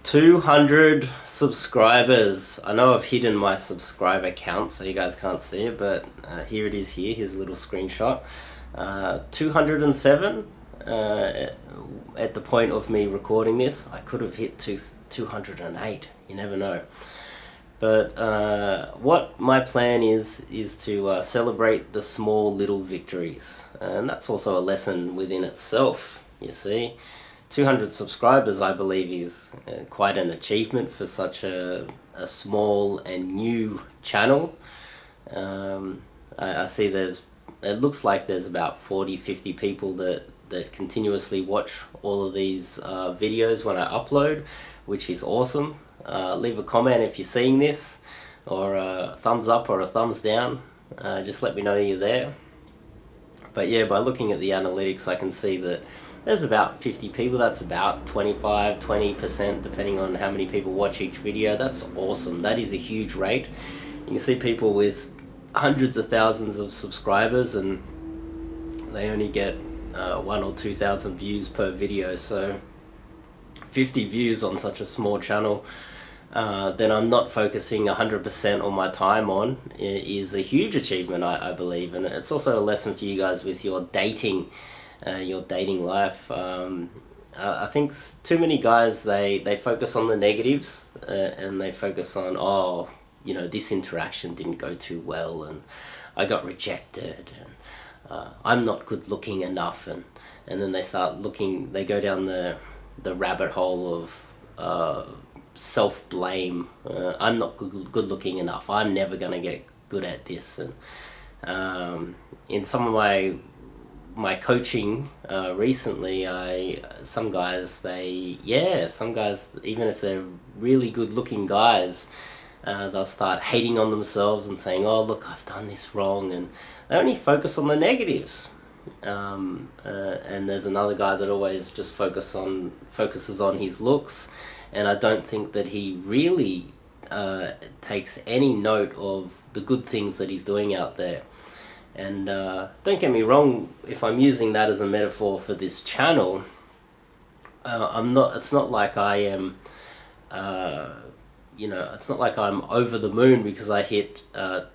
200 subscribers. I know I've hidden my subscriber count so you guys can't see it, but here it is here. Here's a little screenshot. 207 at the point of me recording this. I could have hit 208. You never know. But what my plan is to celebrate the small little victories. And that's also a lesson within itself, you see. 200 subscribers, I believe, is quite an achievement for such a small and new channel. I see it looks like there's about 40-50 people that continuously watch all of these videos when I upload, which is awesome. Leave a comment if you're seeing this, or a thumbs up or a thumbs down. Just let me know you're there. But yeah, by looking at the analytics, I can see that there's about 50 people. That's about 20% depending on how many people watch each video. That's awesome. That is a huge rate. You can see people with hundreds of thousands of subscribers and they only get 1,000 or 2,000 views per video. So 50 views on such a small channel that I'm not focusing 100% on my time on is a huge achievement, I believe. And it's also a lesson for you guys with your dating life. I think too many guys, they focus on the negatives and they focus on, oh, you know, this interaction didn't go too well and I got rejected and I'm not good looking enough, and then they start looking, they go down the rabbit hole of self-blame. I'm not good looking enough, I'm never gonna get good at this. And in some of my coaching recently, some guys, even if they're really good looking guys, they'll start hating on themselves and saying, oh look, I've done this wrong, and they only focus on the negatives. And there's another guy that always just focuses on his looks, and I don't think that he really takes any note of the good things that he's doing out there. And don't get me wrong, if I'm using that as a metaphor for this channel, it's not like I am, it's not like I'm over the moon because I hit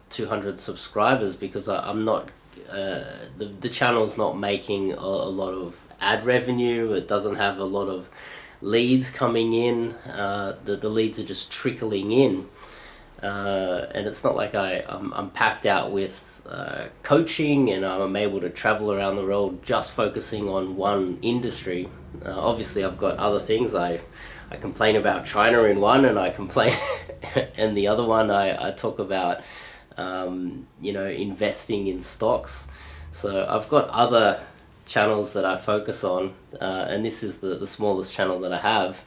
200 subscribers, because I'm not, the channel's not making a lot of ad revenue. It doesn't have a lot of leads coming in. The leads are just trickling in. And it's not like I'm packed out with coaching and I'm able to travel around the world just focusing on one industry. Obviously I've got other things. I complain about China in one, and I complain and the other one I talk about investing in stocks. So I've got other channels that I focus on, and this is the smallest channel that I have.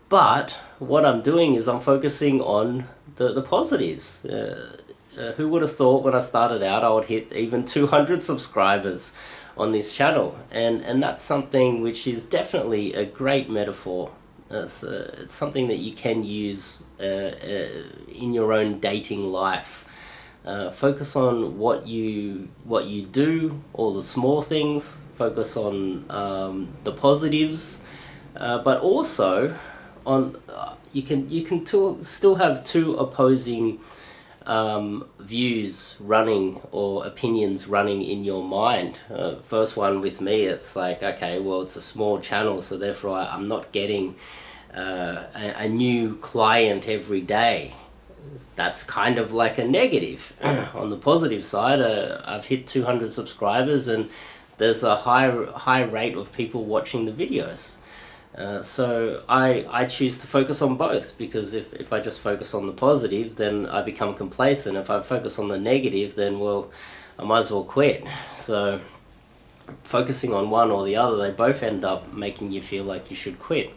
But what I'm doing is I'm focusing on the positives. Who would have thought when I started out I would hit even 200 subscribers on this channel? And that's something which is definitely a great metaphor. It's something that you can use in your own dating life. Focus on what you do, all the small things. Focus on the positives, but also on you can still have two opposing views running, or opinions running in your mind. First one with me, it's like, okay, well, it's a small channel, so therefore I'm not getting a new client every day. That's kind of like a negative. On the positive side, I've hit 200 subscribers and there's a high rate of people watching the videos. So I choose to focus on both, because if I just focus on the positive, then I become complacent. If I focus on the negative, then, well, I might as well quit. So focusing on one or the other, they both end up making you feel like you should quit.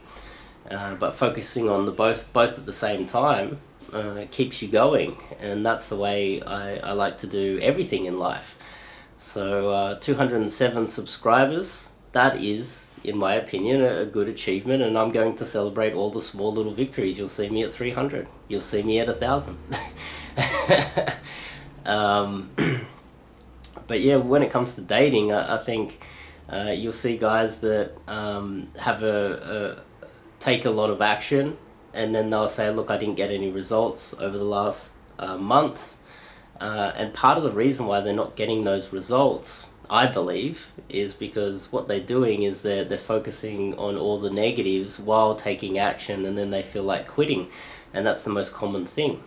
But focusing on both at the same time keeps you going, and that's the way I like to do everything in life. So 207 subscribers, that is, in my opinion, a good achievement, and I'm going to celebrate all the small little victories. You'll see me at 300, you'll see me at 1,000. But yeah, when it comes to dating, I think you'll see guys that take a lot of action and then they'll say, look, I didn't get any results over the last month. And part of the reason why they're not getting those results, I believe, is because what they're doing is they're focusing on all the negatives while taking action, and then they feel like quitting. And that's the most common thing.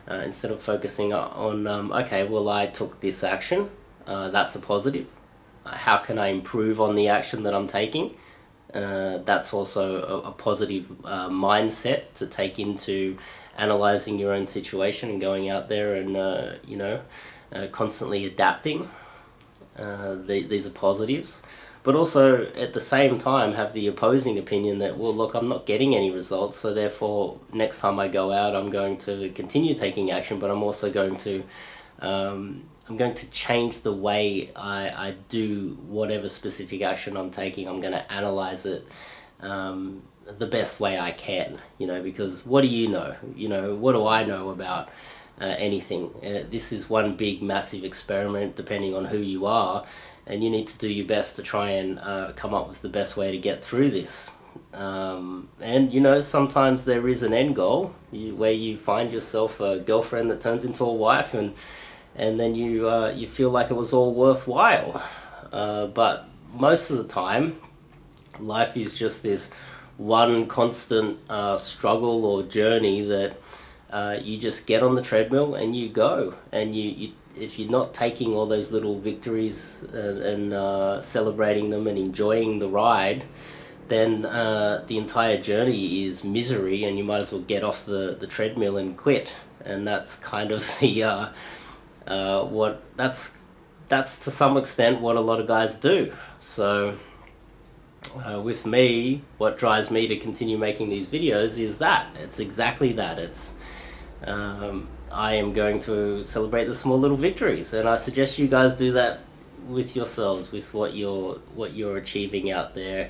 Instead of focusing on, okay, well, I took this action, that's a positive. How can I improve on the action that I'm taking? That's also a positive mindset to take into analyzing your own situation and going out there and constantly adapting. These are positives, but also at the same time have the opposing opinion that, well, look, I'm not getting any results, so therefore next time I go out I'm going to continue taking action, but I'm also going to change the way I do whatever specific action I'm taking. I'm going to analyze it the best way I can, because what do you know? What do I know about anything? This is one big massive experiment depending on who you are, and you need to do your best to try and come up with the best way to get through this. And sometimes there is an end goal where you find yourself a girlfriend that turns into a wife, and then you feel like it was all worthwhile. But most of the time, life is just this one constant struggle or journey that you just get on the treadmill and you go. And you if you're not taking all those little victories and celebrating them and enjoying the ride, then the entire journey is misery, and you might as well get off the treadmill and quit. And that's kind of the that's to some extent what a lot of guys do. So with me, what drives me to continue making these videos is that it's exactly that. It's I am going to celebrate the small little victories, and I suggest you guys do that with yourselves, with what you're achieving out there.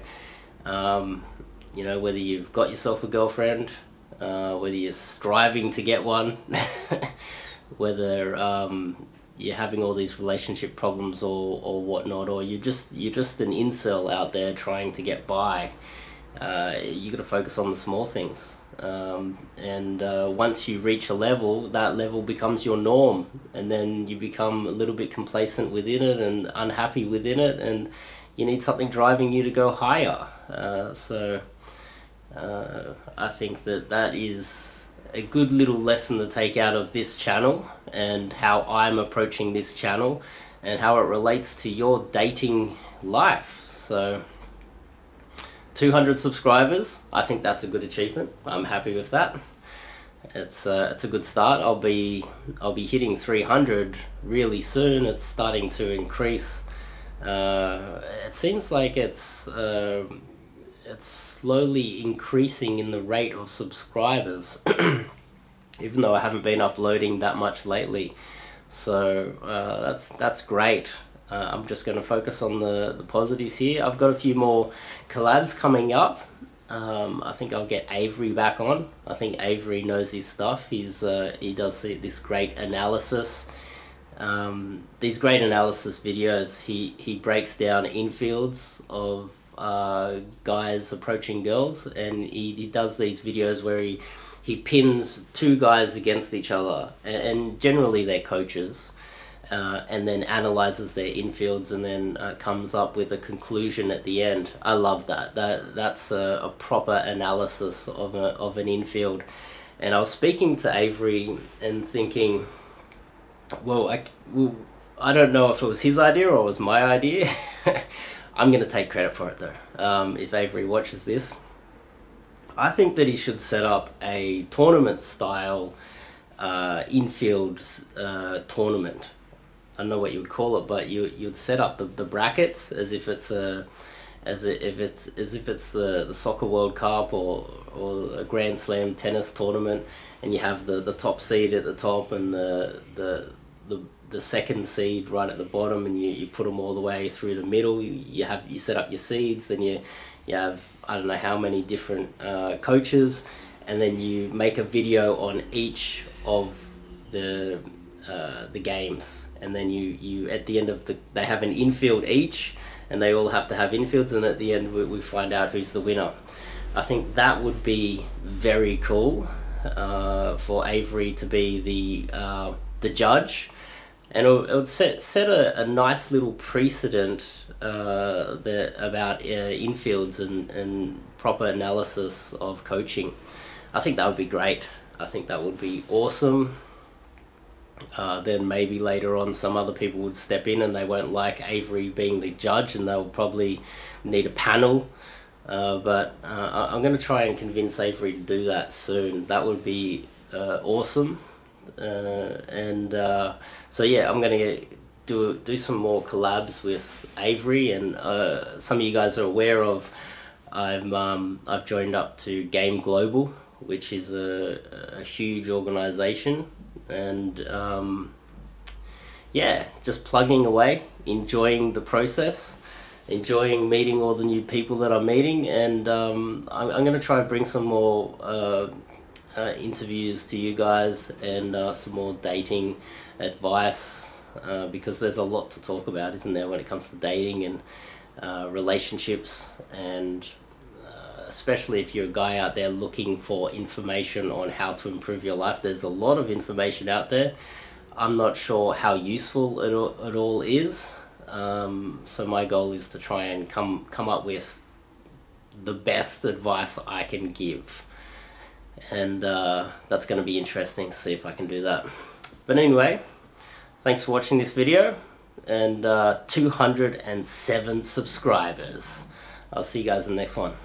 Whether you've got yourself a girlfriend, whether you're striving to get one, whether you're having all these relationship problems or whatnot, or you're just an incel out there trying to get by. You got to focus on the small things. And once you reach a level, that level becomes your norm, and then you become a little bit complacent within it and unhappy within it, and you need something driving you to go higher. So I think that is a good little lesson to take out of this channel, and how I'm approaching this channel, and how it relates to your dating life. So 200 subscribers, I think that's a good achievement. I'm happy with that. It's a good start. I'll be hitting 300 really soon. It's starting to increase. It seems like it's slowly increasing in the rate of subscribers, even though I haven't been uploading that much lately. So that's great. I'm just going to focus on the positives here. I've got a few more collabs coming up. I think I'll get Avery back on. I think Avery knows his stuff. He does this great analysis. These great analysis videos, he breaks down infields of guys approaching girls, and he does these videos where he pins two guys against each other, and generally they're coaches, and then analyzes their infields, and then comes up with a conclusion at the end. I love that. That's a proper analysis of an infield. And I was speaking to Avery and thinking, well, I don't know if it was his idea or it was my idea. I'm going to take credit for it though. If Avery watches this, I think that he should set up a tournament style infield tournament. I don't know what you would call it, but you'd set up the brackets as if it's the Soccer World Cup or a Grand Slam tennis tournament, and you have the top seed at the top and the second seed right at the bottom, and you put them all the way through the middle. You set up your seeds, then you have, I don't know how many different coaches, and then you make a video on each of the games, and then you at the end of they have an infield each, and they all have to have infields, and at the end we find out who's the winner. I think that would be very cool for Avery to be the judge, and it would set a nice little precedent about infields and proper analysis of coaching. I think that would be great. I think that would be awesome. Then maybe later on some other people would step in and they won't like Avery being the judge, and they'll probably need a panel. But I'm going to try and convince Avery to do that soon. That would be awesome. So yeah, I'm going to do some more collabs with Avery, and some of you guys are aware of, I've joined up to Game Global, which is a huge organization, and yeah, just plugging away, enjoying the process, enjoying meeting all the new people that I'm meeting, and I'm going to try and bring some more interviews to you guys, and some more dating advice, because there's a lot to talk about, isn't there, when it comes to dating and relationships, and especially if you're a guy out there looking for information on how to improve your life. There's a lot of information out there. I'm not sure how useful it all is. So my goal is to try and come up with the best advice I can give, and that's going to be interesting to see if I can do that. But anyway, thanks for watching this video, and 207 subscribers. I'll see you guys in the next one.